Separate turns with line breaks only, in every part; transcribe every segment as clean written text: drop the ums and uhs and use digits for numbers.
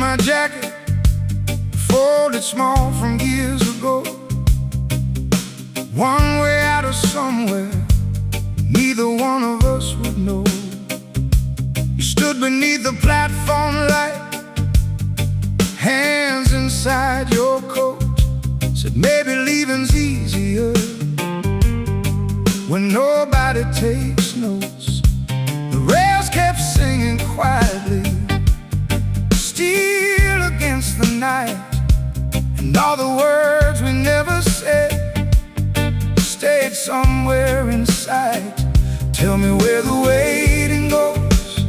my jacket, folded small from years ago. One way out of somewhere neither one of us would know. You stood beneath the platform light, hands inside your coat. Said maybe leaving's easier when nobody takes notes. The rails kept singing quietly, still against the night. And all the words we never said stayed somewhere inside. Tell me where the waiting goes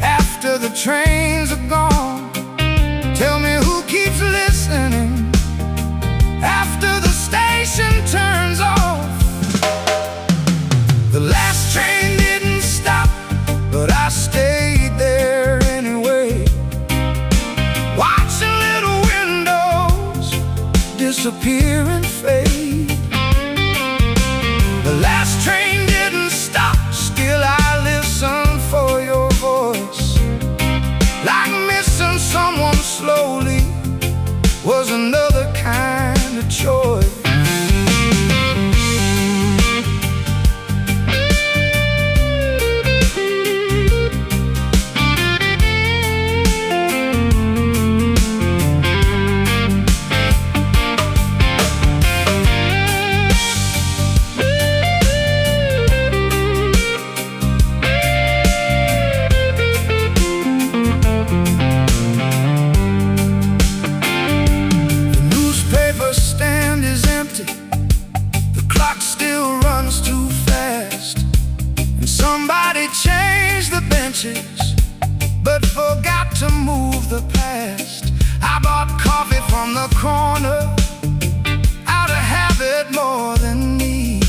after the trains are gone. Tell me who keeps listening after the station turns off. The last train didn't stop, but I stayed there anyway, watching little windows disappear and fade. The last train didn't stop, still I listen for your voice. Like missing someone slowly was another kind of choice. But forgot to move the past. I bought coffee from the corner out of habit more than need.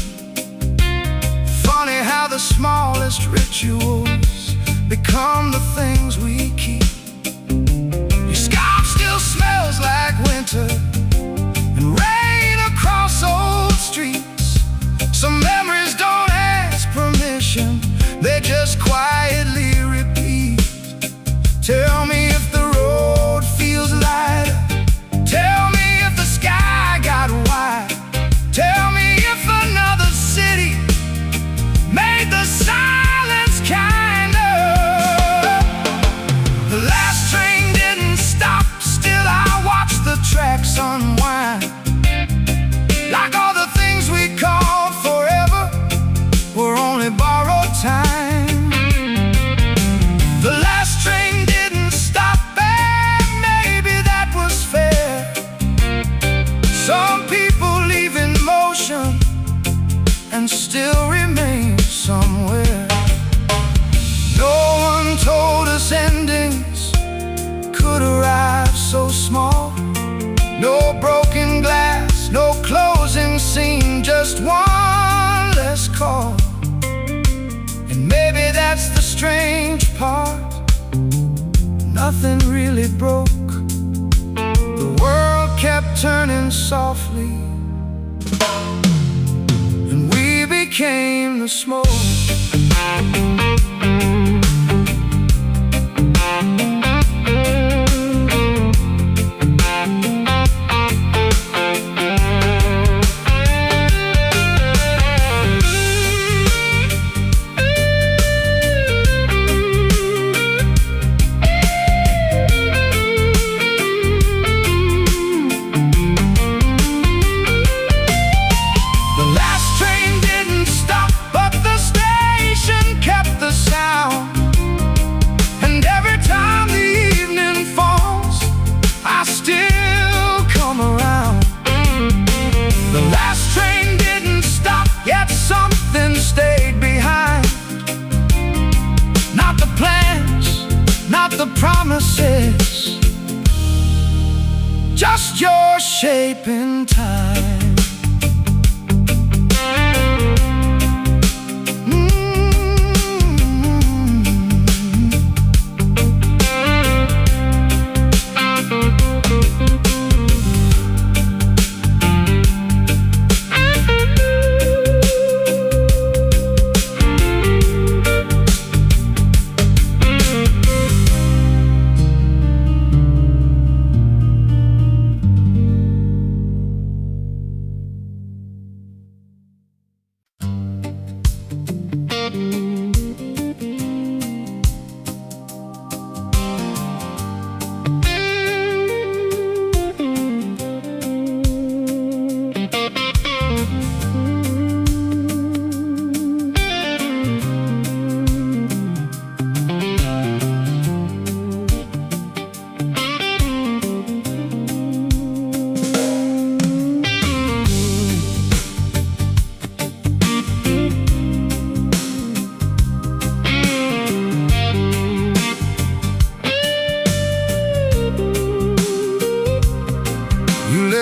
Funny how the smallest rituals become the things we keep. Your scarf still smells like winter and rain across old streets. Some memories don't ask permission, they just quietly repeat. Tell me if the road feels lighter. Tell me if the sky got wide. Tell me if another city made the silence kinder. The last train didn't stop, still I watched the tracks unwind. Like all the things we called forever were only borrowed time. The last train didn't stop, and maybe that was fair. Some people leave in motion and still remain somewhere. No one told us endings could arrive so small. No broken glass, no closing scene, just one less call. And maybe that's the strange part, nothing really broke. The world kept turning softly, and we became the smoke. Promises, just your shape in time.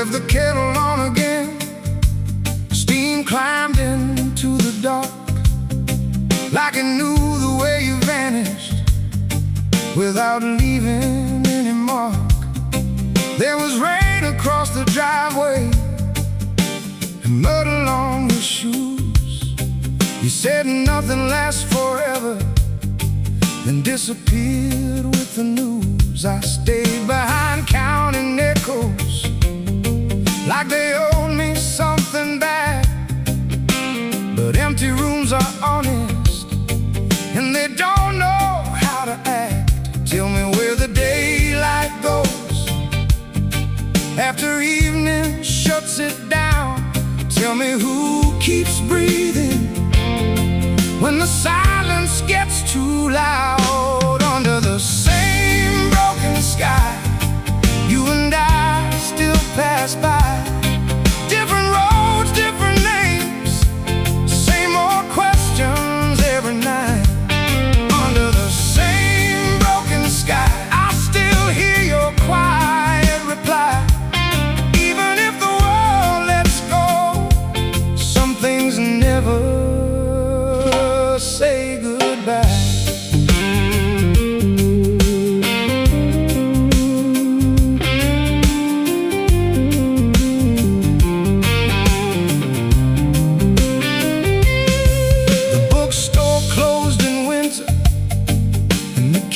left the kettle on again. Steam climbed into the dark, like it knew the way you vanished without leaving any mark. There was rain across the driveway and mud along your shoes. You said nothing lasts forever, then disappeared with the news. I stayed behind counting echoes, like they owed me something back. But empty rooms are honest, and they don't know how to act. Tell me where the daylight goes after evening shuts it down. Tell me who keeps breathing when the silence gets too loud. Under the same broken sky, you and I still pass by. Different roads, different names, same old questions every night. Under the same broken sky, I still hear your quiet reply. Even if the world lets go, some things never say goodbye.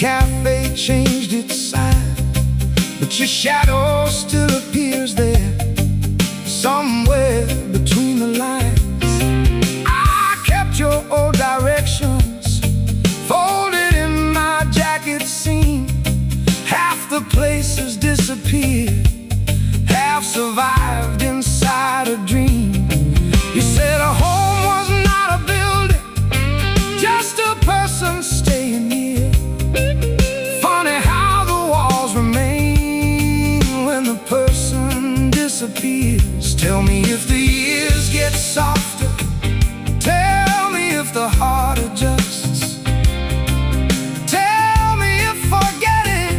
Cafe changed its side, but your shadow still appears there, somewhere between the lines. I kept your old directions folded in my jacket seam. Half the places disappeared, half survived inside a dream. You said a home was not a building, just a person staying here. Funny how the walls remain when the person disappears. Tell me if the years get softer, tell me if the heart adjusts. Tell me if forgetting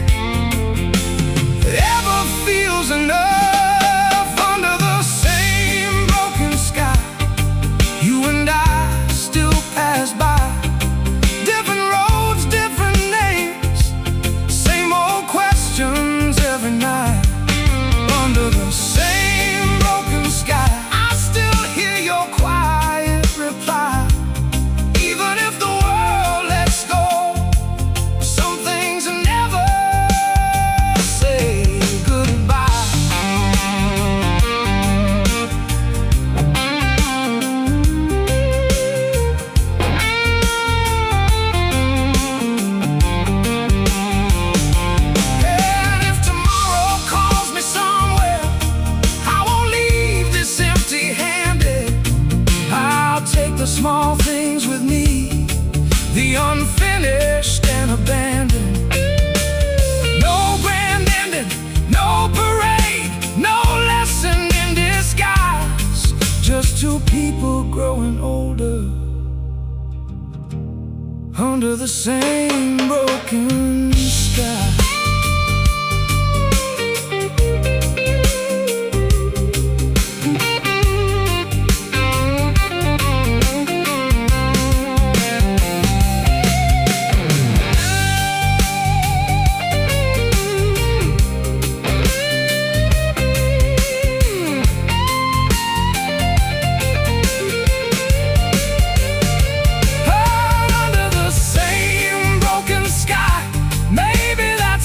ever feels enough. Under the same broken sky, you and I still pass by. Different roads, different names, same old questions every night. Under the same broken sky, I still hear your quiet reply. Even if the world lets go, some things never say goodbye. And if tomorrow calls me somewhere, I won't leave this empty-handed. I'll take the small things with me, the unfinished and abandoned. No grand ending, no parade, no lesson in disguise. Just two people growing older under the same broken sky. Under the same broken sky, maybe that's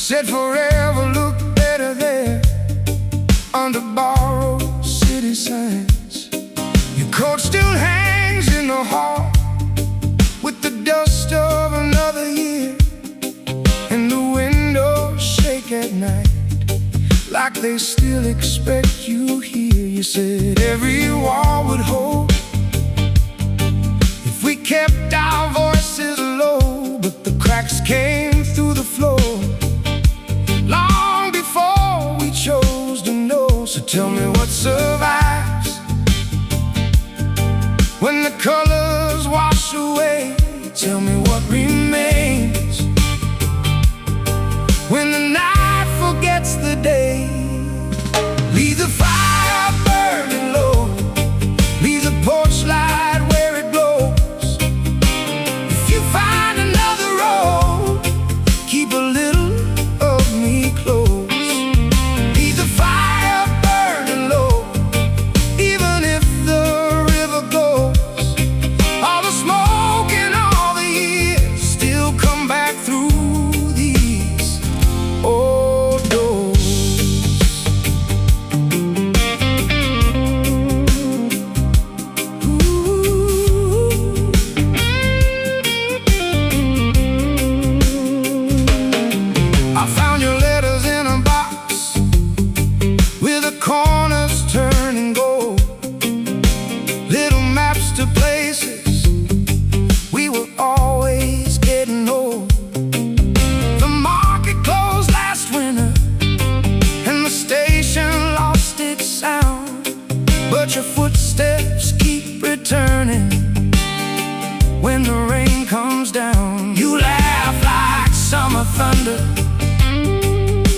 said forever looked better there under borrowed city signs. Your coat still hangs in the hall with the dust of another year, and the windows shake at night like they still expect you here. You said every wall would hold if we kept our voices low, but the cracks came through the floor long before we chose to know. So tell me what survives when the colors wash away. Tell me what remains when the night forgets the day. Leave the fire burning low, leave the porch light where it glows. If you find another road, keep a little of me close. Leave the fire burning low, even if the river goes. All the smoke and all the years still come back through these old doors. I found your letters in a box with the corners turning gold, little maps to places we were always getting old. The market closed last winter and the station lost its sound, but your footsteps keep returning when the rain comes down. You laugh like summer thunder,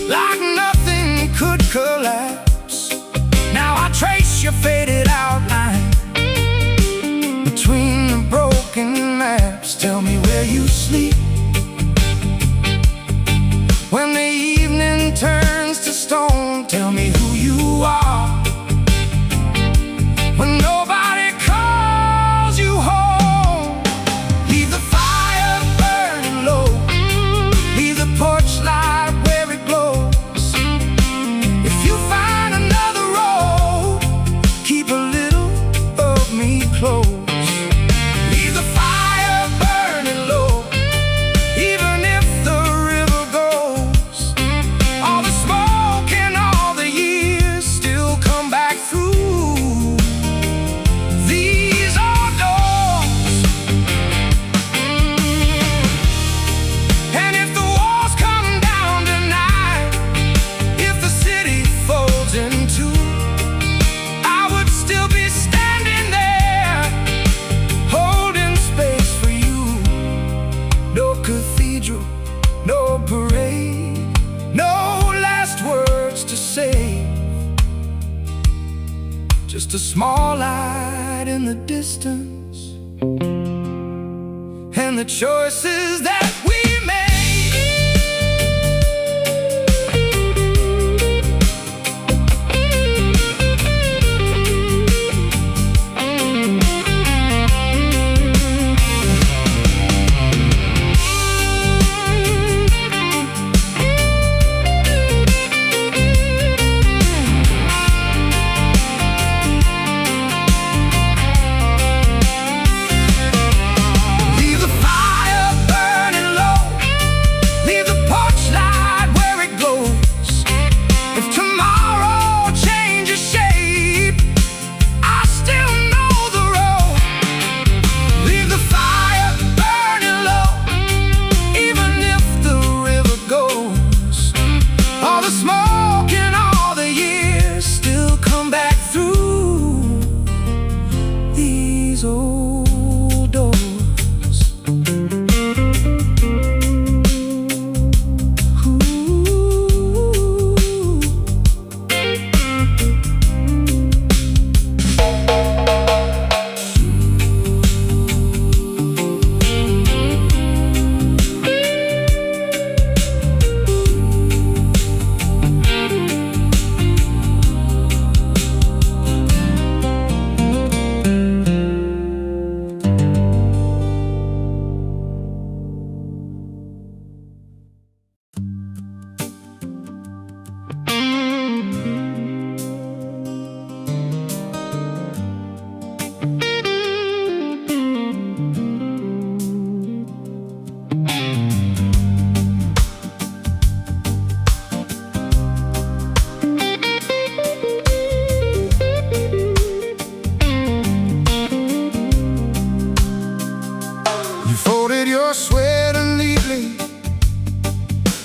like nothing could collapse. Now I trace your faded outline between the broken maps. Tell me where you sleep when the evening turns to stone. Tell me who you are when nobody calls you home. Leave the fire burning low, leave the porch light where it glows. If you find another road, keep a little of me close. Leave the fire burning low, even if the river goes. All the smoke and all the years still come back through these old doors. And if the walls come down tonight, if the city folds in two, I would still be standing there, holding space for you. No cathedral, no parade, no last words to say, just a small light in the distance and the choices that we made. Leave the fire burning low,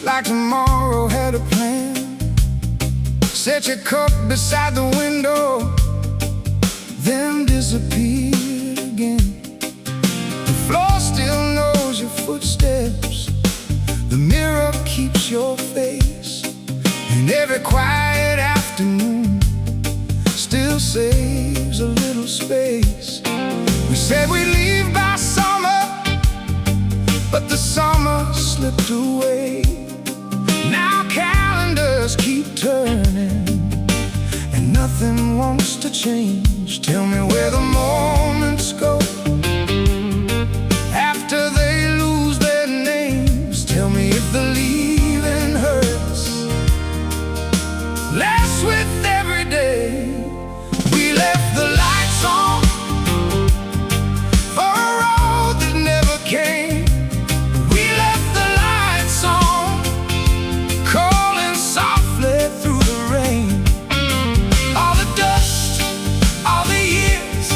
like tomorrow had a plan. Set your cup beside the window, then disappeared again. The floor still knows your footsteps, the mirror keeps your face, and every quiet afternoon still saves a little space. We said we'd leave by summer, but the summer slipped away. Now calendars keep turning, and nothing wants to change. Tell me where the moments go after they lose their names. Tell me if the leaving hurts less with every day. We left the lights on for a road that never came. We left the lights on, calling softly through the rain. All the dust, all the years,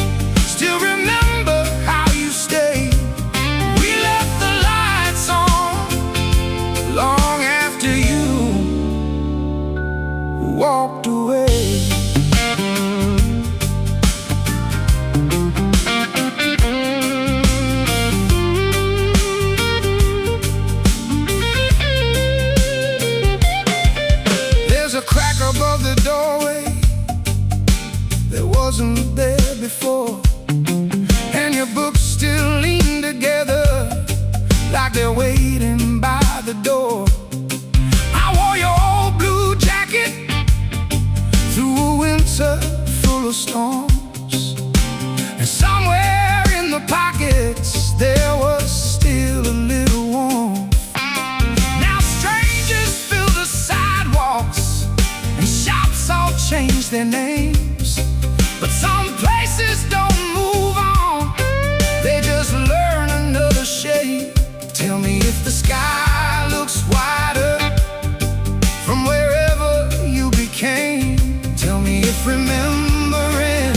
still remember how you stayed. We left the lights on long after you walked away. There's a crack above the doorway that wasn't there before, and your books still lean together like they're waiting by the door. I wore your old blue jacket through a winter full of storms, and somewhere in the pockets there was still a little warmth. Now strangers fill the sidewalks, and shops all change their names, but some places don't move on, they just learn another shade. Tell me if the sky looks wider from wherever you became. Tell me if remembering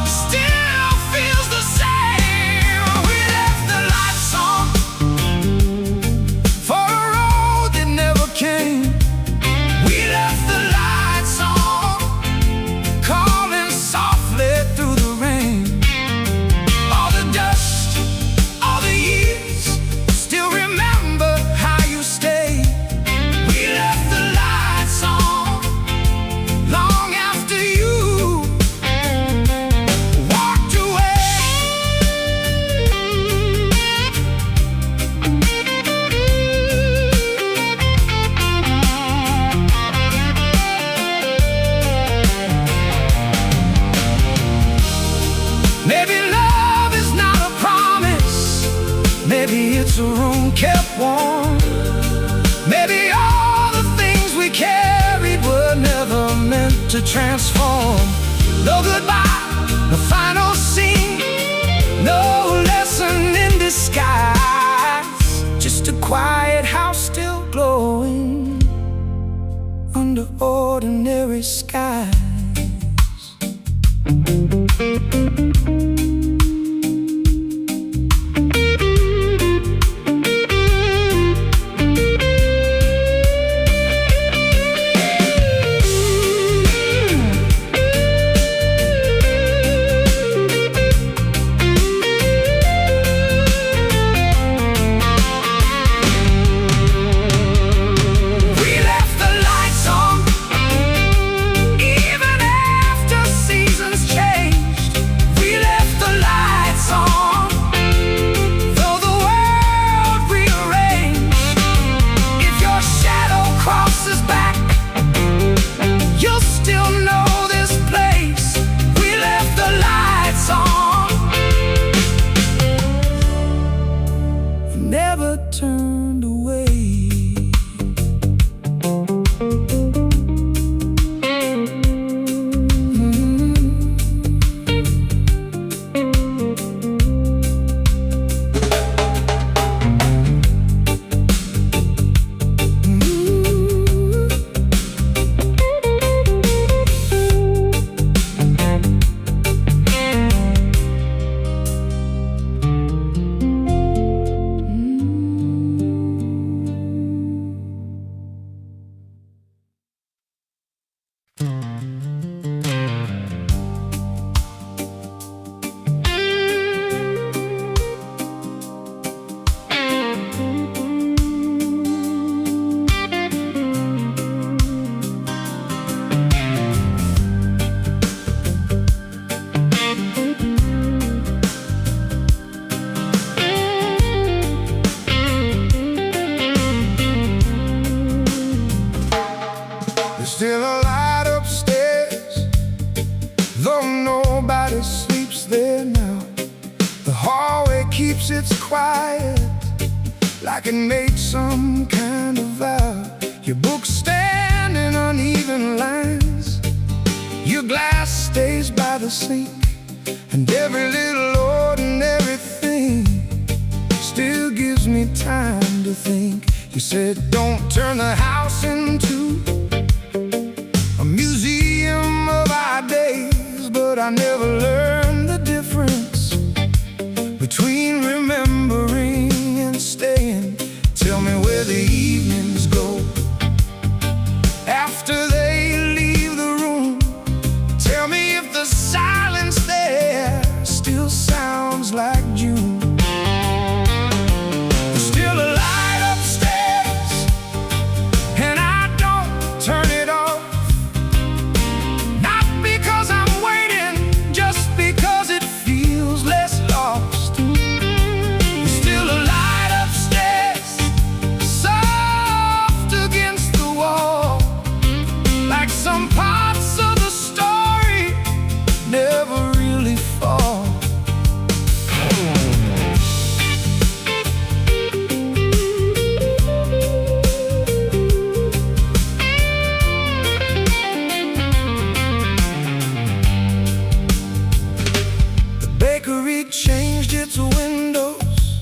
still feels the same. We left the lights on for a road that never came. We left the lights on, calling softly through the rain. All the dust, all the years, still remember how you stayed. We left the lights on long after you walked away. Maybe love is not a promise, maybe it's a room kept warm. Maybe all the things we carried were never meant to transform. No goodbye, no final scene, no lesson in disguise, just a quiet house still glowing under ordinary skies. We left the lights on like it made some kind of vow. Your books stand in uneven lines, your glass stays by the sink, and every little ordinary thing still gives me time to think. You said don't turn the house into a museum of our days, but I never learned the difference between remembering and staying. Tell me where the evenings go after they leave the room. Tell me if the silence there still sounds like June. There's still a light upstairs, and I don't turn it off. Not because I'm waiting, just because it feels less lost. There's still a light upstairs, soft against the wall, like some parts of the story never really fall. The bakery changed its windows,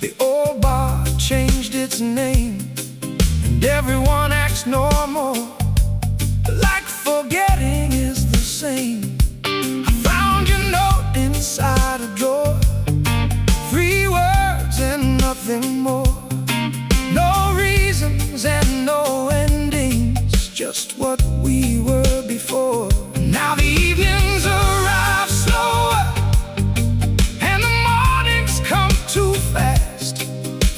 the old bar changed its name, and everyone acts normal, like forgetting is the same. I found your note inside a drawer, 3 words and nothing more. No reasons and no endings, just what we were before. Now the evenings arrive slower, and the mornings come too fast.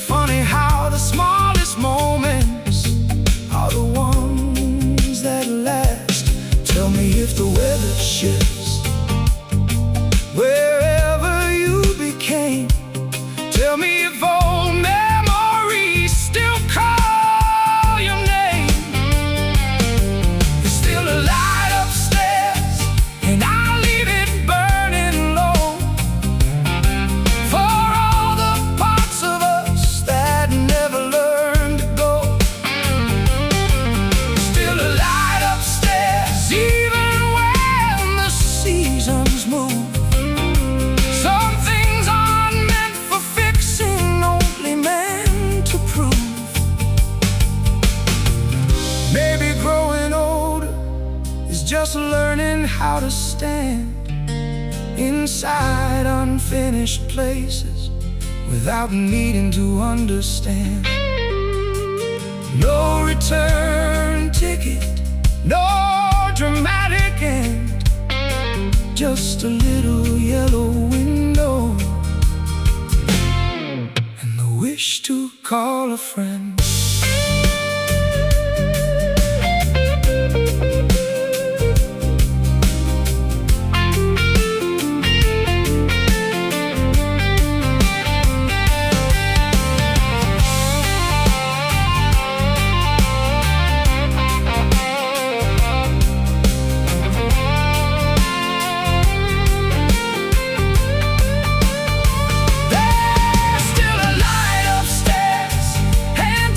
Funny how the smallest moments are the ones that last. Tell me if the weather shifts wherever you became. Tell me if old memories still call your name. There's still a light upstairs, and I leave it burning low for all the parts of us that never learned to go. There's still a light upstairs, even when the seasons move. Some things aren't meant for fixing, only meant to prove. Maybe growing older is just learning how to stand inside unfinished places without needing to understand. No return ticket, no dramatic end, just a little yellow window and the wish to call a friend. There's still a light upstairs, and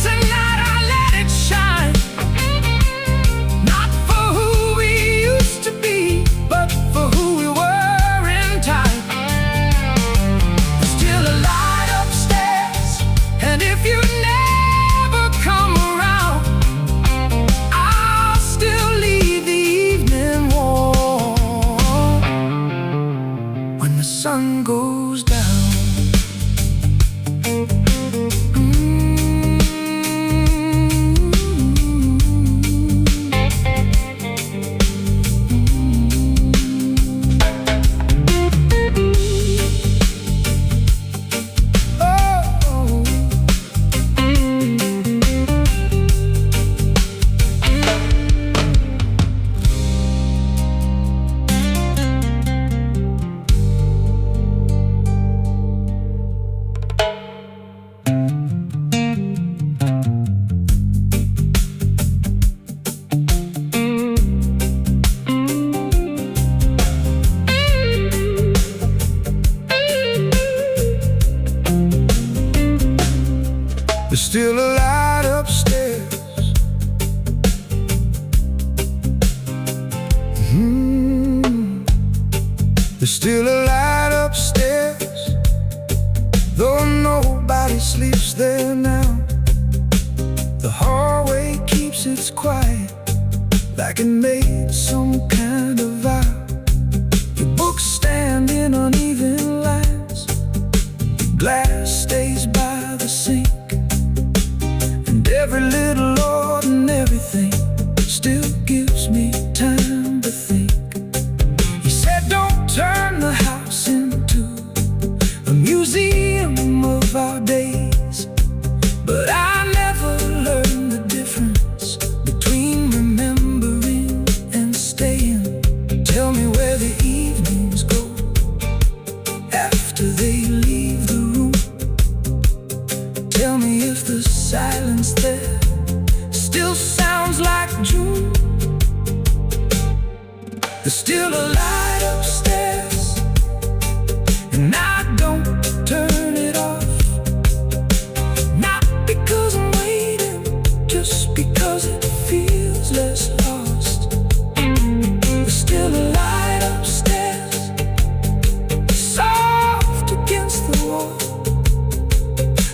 still a light upstairs. There's still a light upstairs, though nobody sleeps there now. The hallway keeps its quiet, like it made some kind of vow. Your books stand in uneven lines, your glass stays by the sink, and every little ordinary thing still gives me time to think. He said don't turn the house into a museum of our days, but I never learned the difference between remembering and staying. Tell me where the evenings go after they leave the room. Tell me if the silence there still sounds like June. There's still a light upstairs, and I don't turn it off. Not because I'm waiting, just because it feels less lost. There's still a light upstairs, soft against the wall,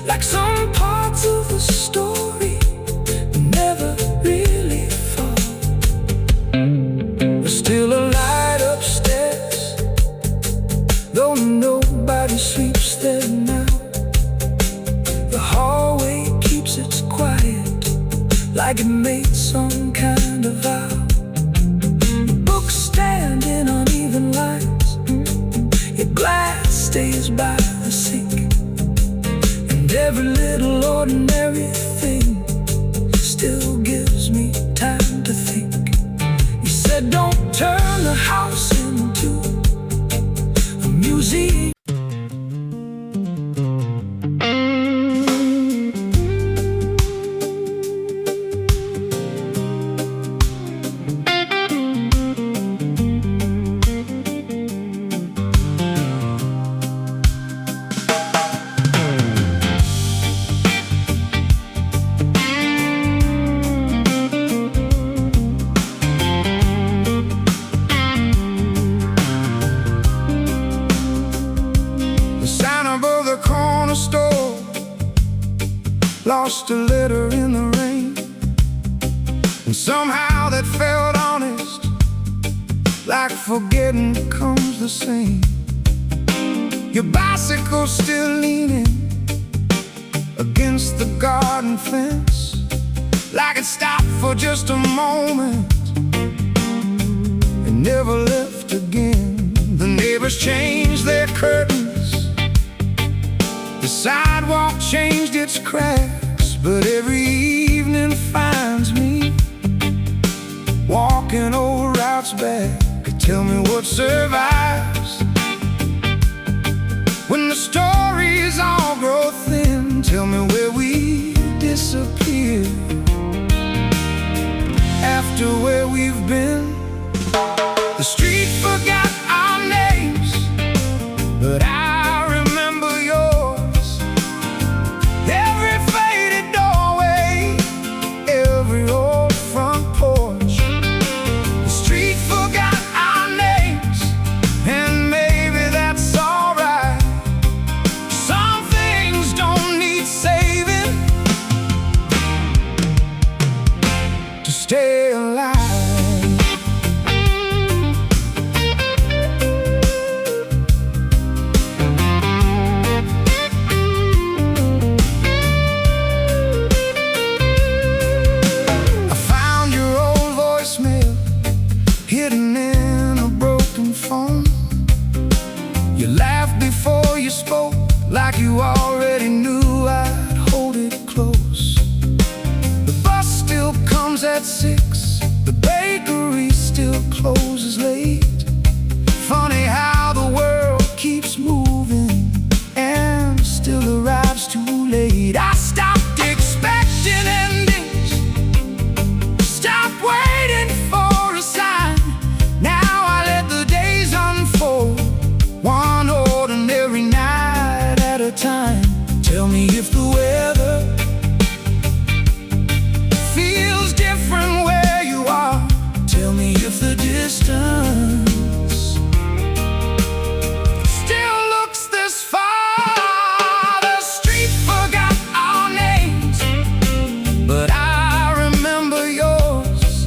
like some parts of the story never really fall. There's still a light upstairs, though nobody sleeps there now. The hallway keeps its quiet, like it made some kind of vow. The books stand in uneven lines, your glass stays by the sink, and every little ordinary thing still gives me time to think. He said don't turn the house into a museum. Lost a letter in the rain, and somehow that felt honest, like forgetting comes the same. Your bicycle still leaning against the garden fence, like it stopped for just a moment and never left again. The neighbors changed their curtains, the sidewalk changed its cracks, but every evening finds me walking old routes back. Tell me what survives when the stories all grow thin. Tell me where we disappear after where we've been. The street forgot our names, but I remember yours. Every faded doorway, every old front porch. The street forgot our names, and maybe that's alright. Some things don't need saving to stay alive. Hidden in a broken phone. You laughed before you spoke, like you already knew I'd hold it close. The bus still comes at 6, the bakery still closes late. Funny how the world keeps moving and still arrives too late. I stopped expecting endings, stopped waiting for a sign. Now I let the days unfold, one ordinary night at a time. Tell me if the weather but I remember yours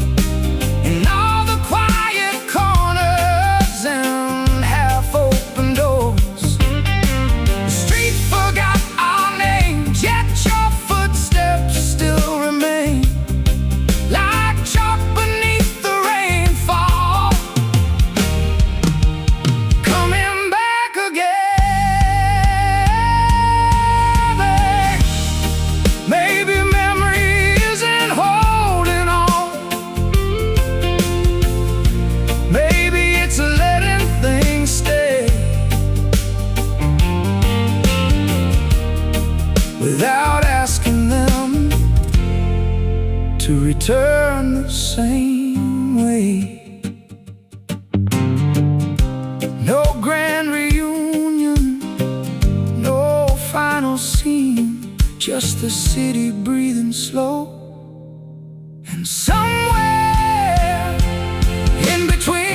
in all the quiet corners and half-open doors. The street forgot our names, yet your footsteps still remain like chalk beneath the rainfall, coming back again. Maybe memory isn't holding on. Maybe it's letting things stay without asking them to return the same way. No grand reunion, no final scene, just the city breathing slow, and somewhere in between,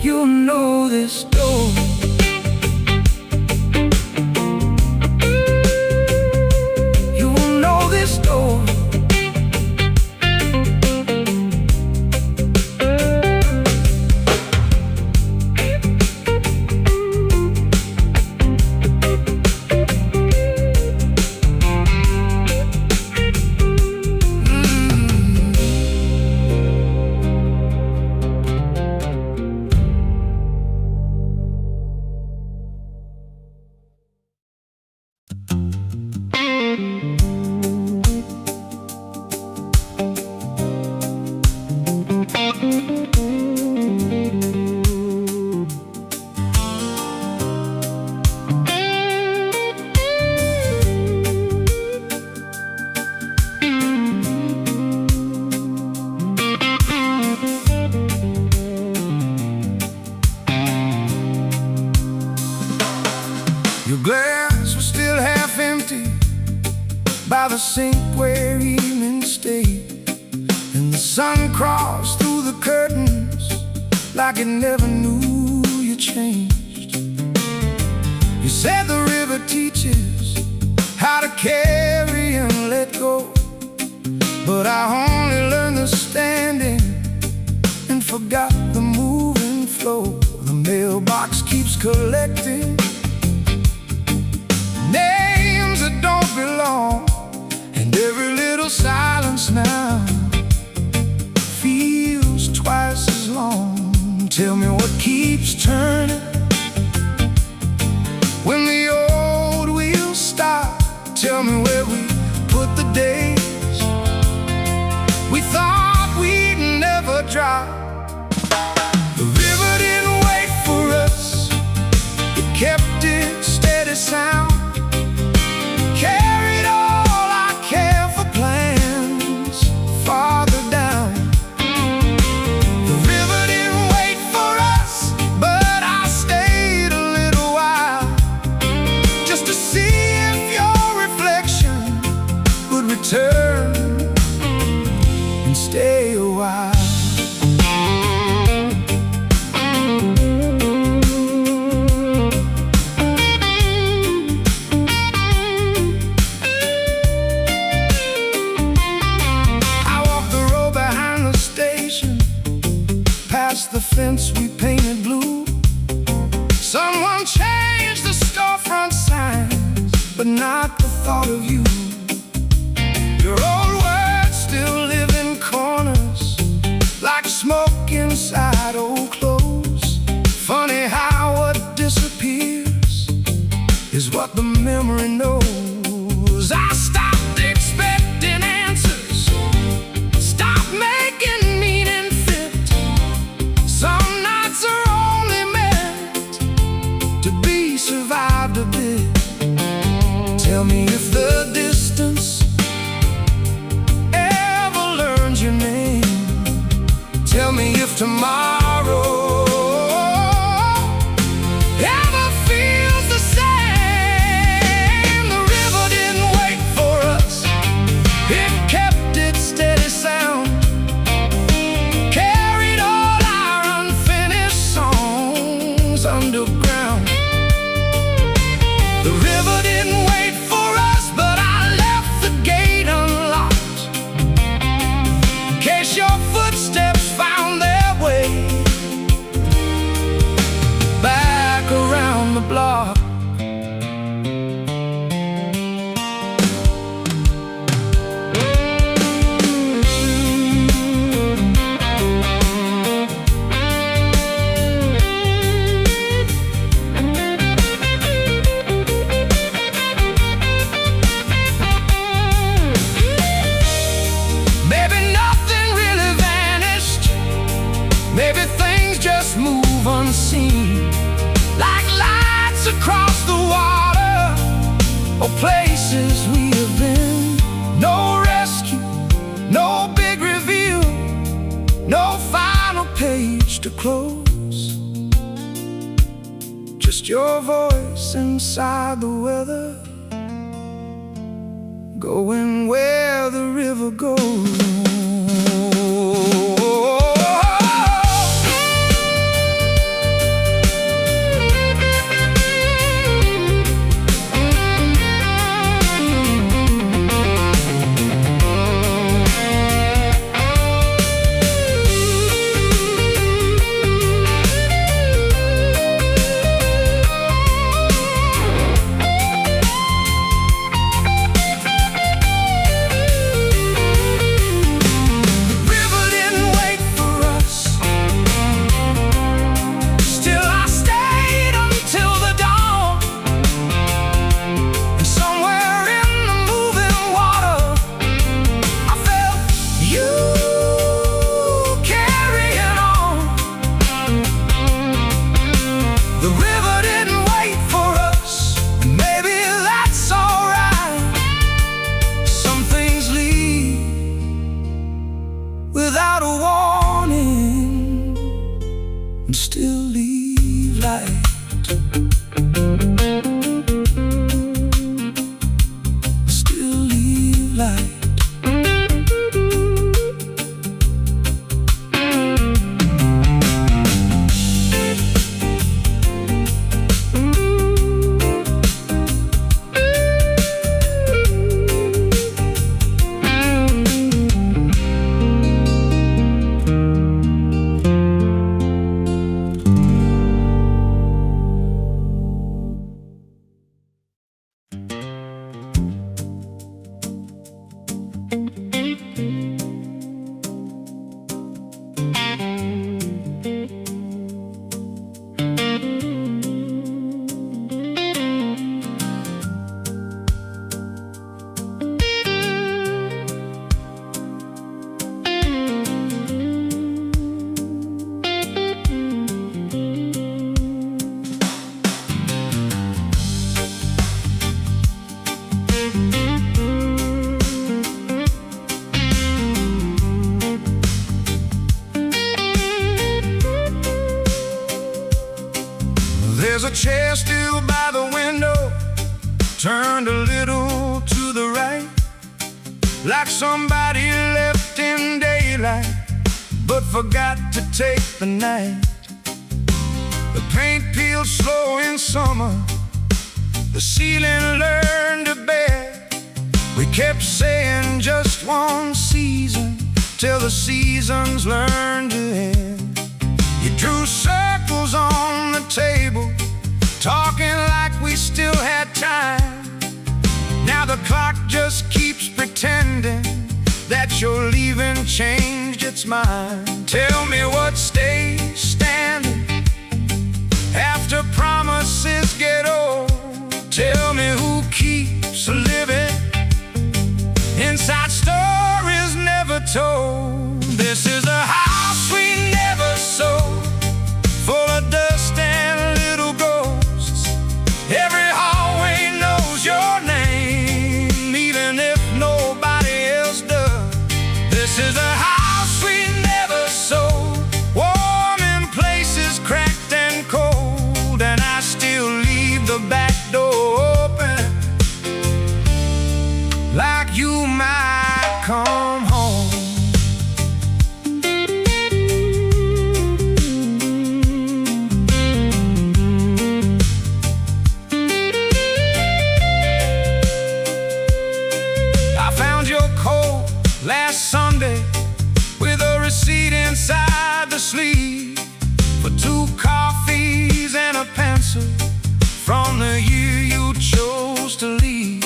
you'll know this door. You'll know this door. Your glass was still half empty by the sink where evening stayed, and the sun crossed through the curtains like it never knew you changed. You said the river teaches how to carry and let go, but I only learned the standing and forgot the moving flow. The mailbox keeps collecting names that don't belong, and every little silence now feels twice as long. Tell me what keeps turning when the old wheels stop. Tell me where we put the days we thought we'd never drop. The river didn't wait for us, it kept its steady sound, carried all our careful plans farther down. The river didn't wait for us, but I stayed a little while just to see if your reflection would return and stay a while. The fence we painted blue. Someone changed the storefront signs, but not the thought of you. Your old words still live in corners like smoke inside old clothes. Funny how memory knows. I stopped expecting answers, stopped making meaning fit. Some nights are only meant to be survived a bit. Tell me if the distance ever learns your name. Tell me if tomorrow ever feels the same. The river didn't wait for us, it kept its steady sound, carried all our unfinished songs underground. The river didn't wait for us, but I left the gate unlocked in case your footsteps found their way back around the block. Maybe nothing really vanished, maybe things just move unseen, like lights across the water, or places we have been. No rescue, no big reveal, no final page to close. Just your voice inside the weather, going where the river goes. Without a warning, and still leave light. Still leave light. There's a chair still by the window, turned a little to the right, like somebody left in daylight but forgot to take the night. The paint peeled slow in summer, the ceiling learned to bear. We kept saying just one season till the seasons learned to end. You drew circles on the table, talking like we still had time. Now the clock just keeps pretending that your leaving changed its mind. Tell me what stays standing after promises get old. Tell me who told. This is a house we never sold, full of dust and little ghosts. Every hallway knows your name, even if nobody else does. This is a house we never sold, warm in places cracked and cold, and I still leave the back door open, like you might come home. I found your coat last Sunday with a receipt inside the sleeve for 2 coffees and a pencil from the year you chose to leave.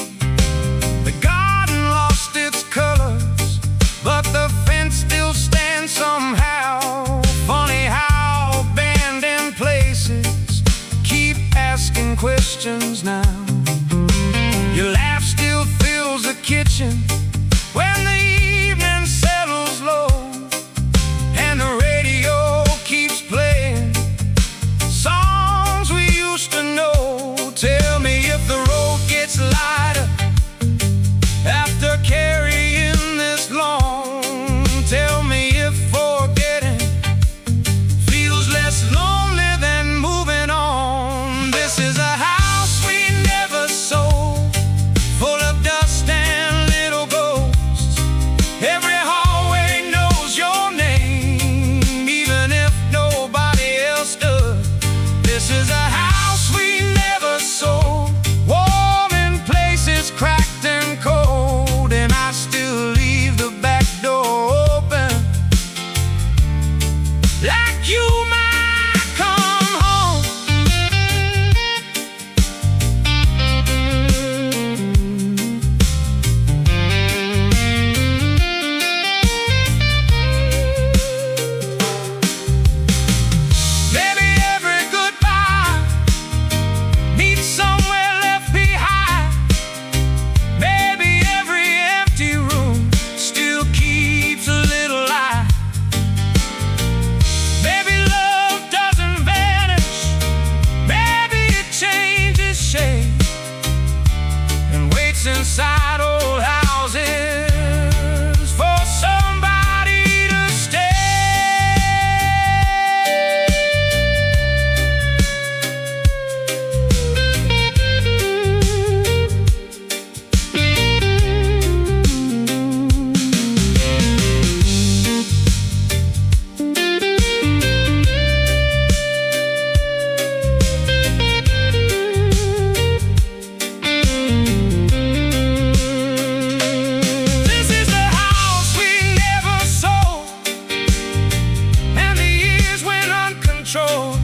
The garden lost its colors, but the fence still stands somehow. Funny how abandoned places keep asking questions now. Your laugh still fills the kitchen when the evening settles low, and the radio keeps playing songs we used to know. Tell me if the road gets lighter after carrying this long. Tell me if forgetting feels less lonely than moving on. This is a house we never sold, full of dust and little ghosts. Every hallway knows your name, even if nobody else does. This is a house we never sold, warm in places cracked and cold, and I still leave the back door open, like you might come home. Maybe every goodbye meets somewhere left behind. Maybe every empty room still keeps a little light. Maybe love doesn't vanish, maybe it changes shape and waits inside old houses for somebody to stay. This is the house we never sold, and the years went uncontrolled.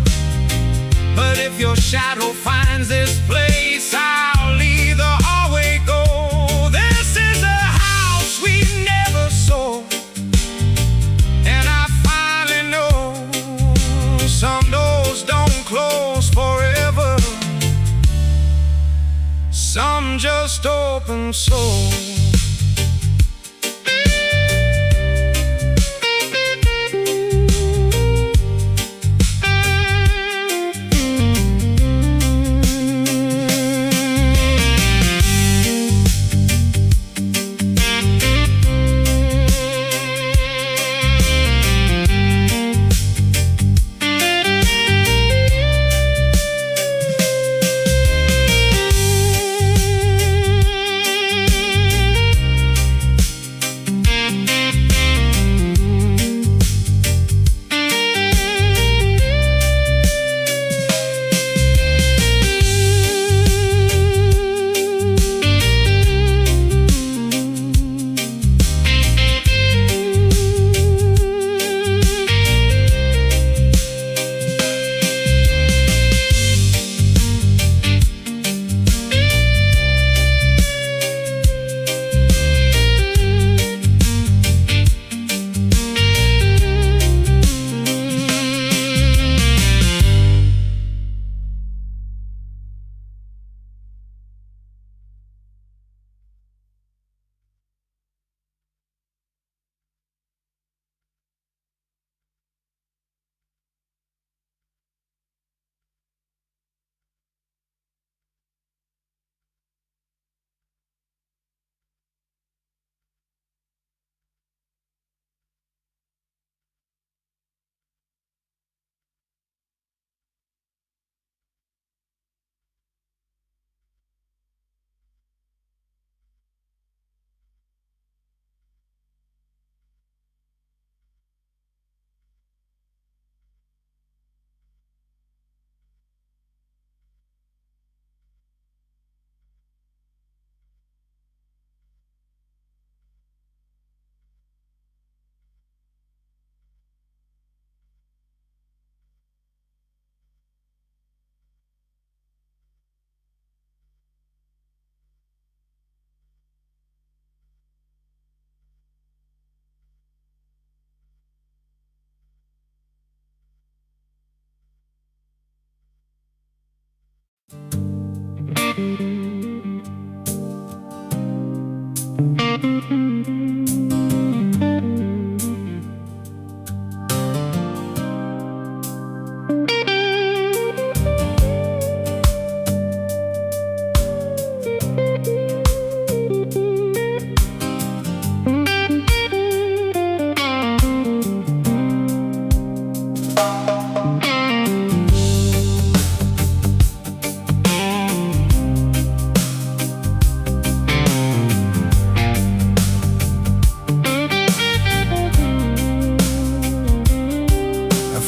But if your shadow finds this place, I'll leave the hallway go. This is a house we never sold, and I finally know some doors don't close forever, some just open so.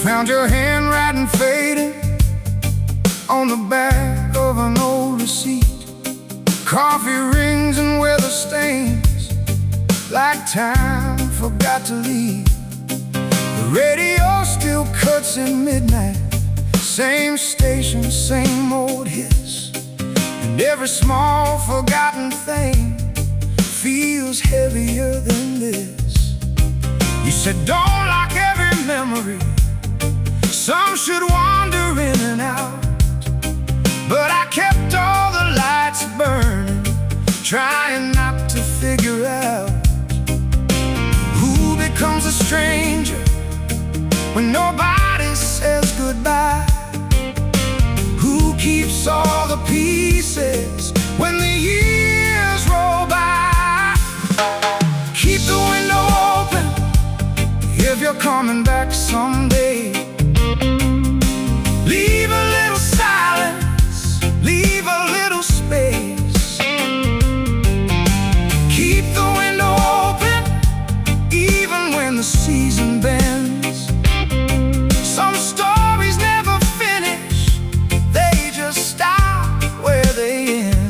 Found your handwriting faded on the back of an old receipt. Coffee rings and weather stains, like time forgot to leave. The radio still cuts at midnight, same station, same old hits. And every small forgotten thing feels heavier than this. You said don't lock every memory, some should wander in and out. But I kept all the lights burning, trying not to figure out who becomes a stranger when nobody says goodbye. Who keeps all the pieces when the years roll by? Keep the window open if you're coming back someday. Leave a little silence, leave a little space. Keep the window open even when the season bends. Some stories never finish, they just stop where they end.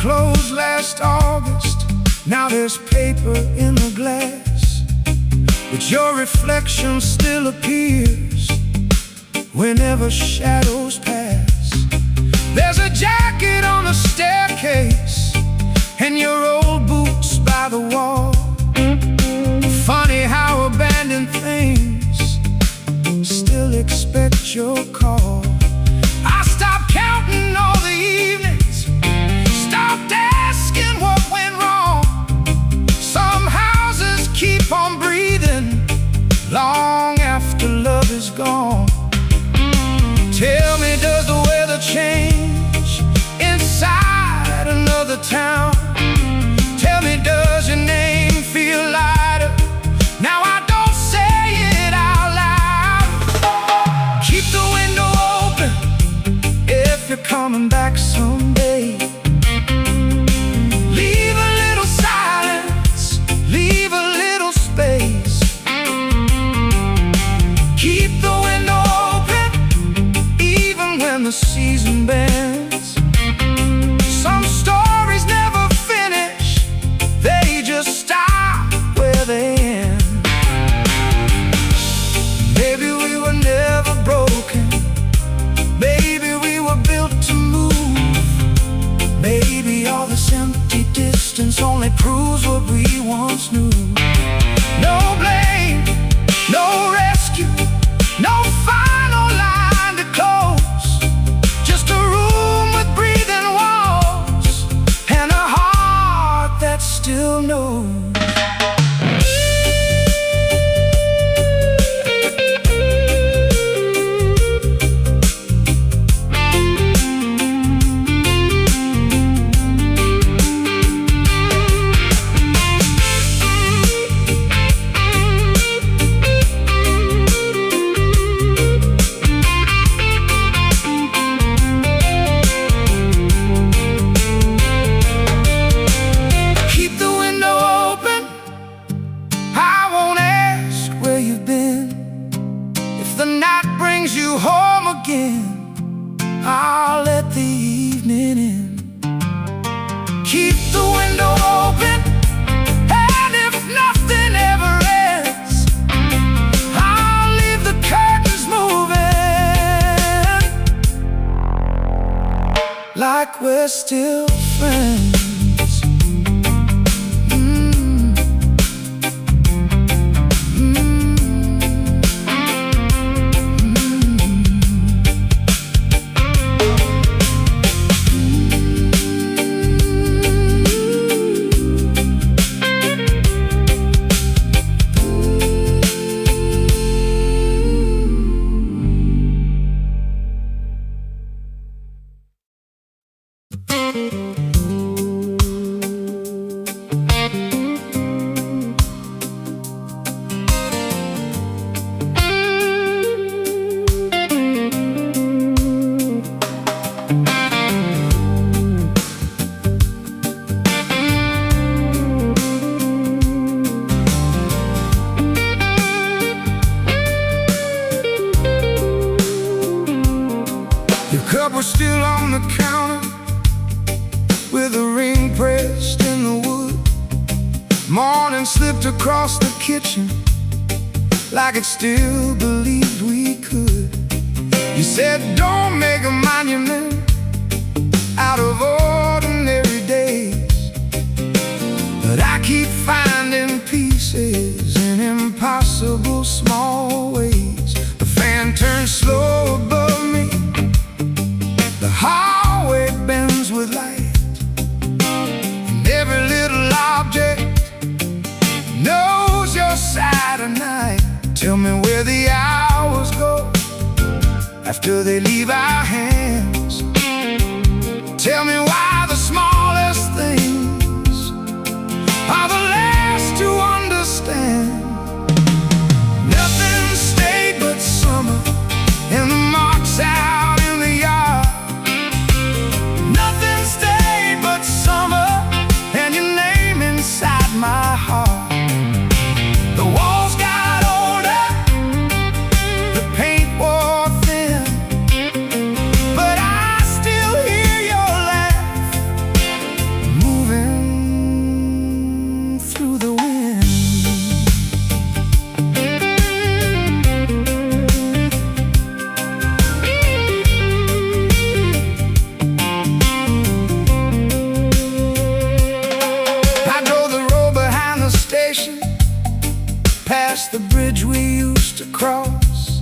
Closed last August, now there's paper in the glass, but your reflection still appears whenever shadows pass. There's a jacket on the staircase and your old boots by the wall. Funny how abandoned things still expect your call. I stopped counting all the evenings, stopped asking what went wrong. Some houses keep on breathing long after love is gone. Tell me, does the weather change inside another town? Tell me, does your name feel lighter now I don't say it out loud? Keep the window open if you're coming back someday. Leave a little silence, leave a little space. Keep the window open even when the season bends. Some stories never finish, they just stop where they end. Maybe we were never broken, maybe we were built to move. Maybe all this empty distance only proves what we once knew. No blame, no rescue, no final line to close. Just a room with breathing walls and a heart that still knows. like we're still friends. Cup was still on the counter with a ring pressed in the wood. Morning slipped across the kitchen like it still believed we could. You said don't make a monument out of ordinary days, but I keep finding pieces in impossible small ways. The fan turns slow above me, the hallway bends with light, and every little object knows your side of night. Tell me where the hours go after they leave our hands. Tell me why the smallest things are the last to understand. Nothing stayed but summer and the marks out in the yard. Nothing stayed but summer and your name inside my heart. The walls got older, the paint wore thin, but I still hear your laugh moving through the wind. I drove the road behind the station, past the bridge we used to cross.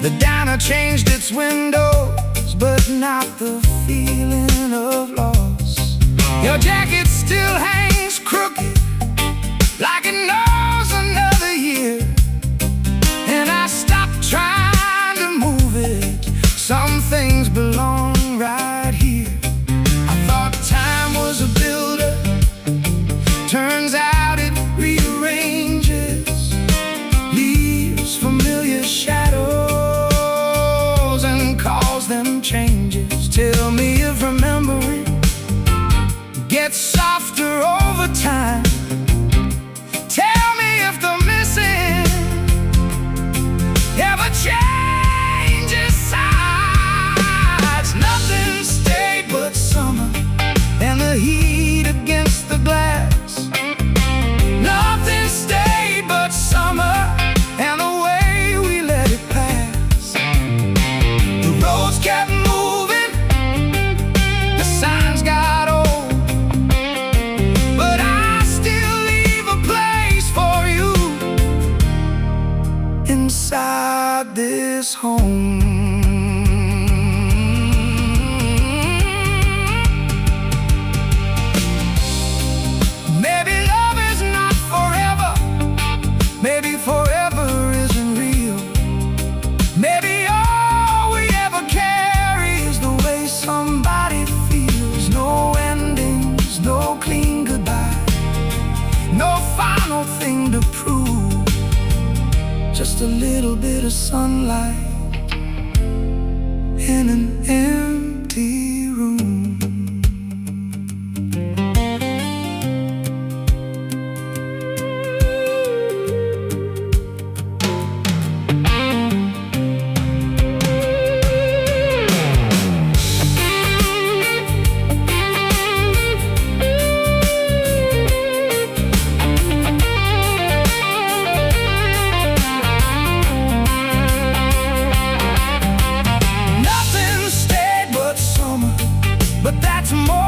The diner changed its windows, but not the feeling of loss. Your jacket still hangs crooked, like it knows another year, and I stopped trying to move it. Some things belong right here. I thought time was a builder, turns out it rearranges, leaves familiar shadows and calls them changes. Tell me if remembering gets softer over time. Tell me if the missing ever changes sides. Nothing stayed but summer and the heat against the glass. Nothing stayed but summer and the way we let it pass. The roads kept moving, the signs got old, but I still leave a place for you inside this home. Maybe love is not forever, maybe forever isn't real. Maybe all we ever carry is the way somebody feels. No endings, no clean goodbye, no final thing to prove. Just a little bit of sunlight in an empty room. Nothing stayed but that's more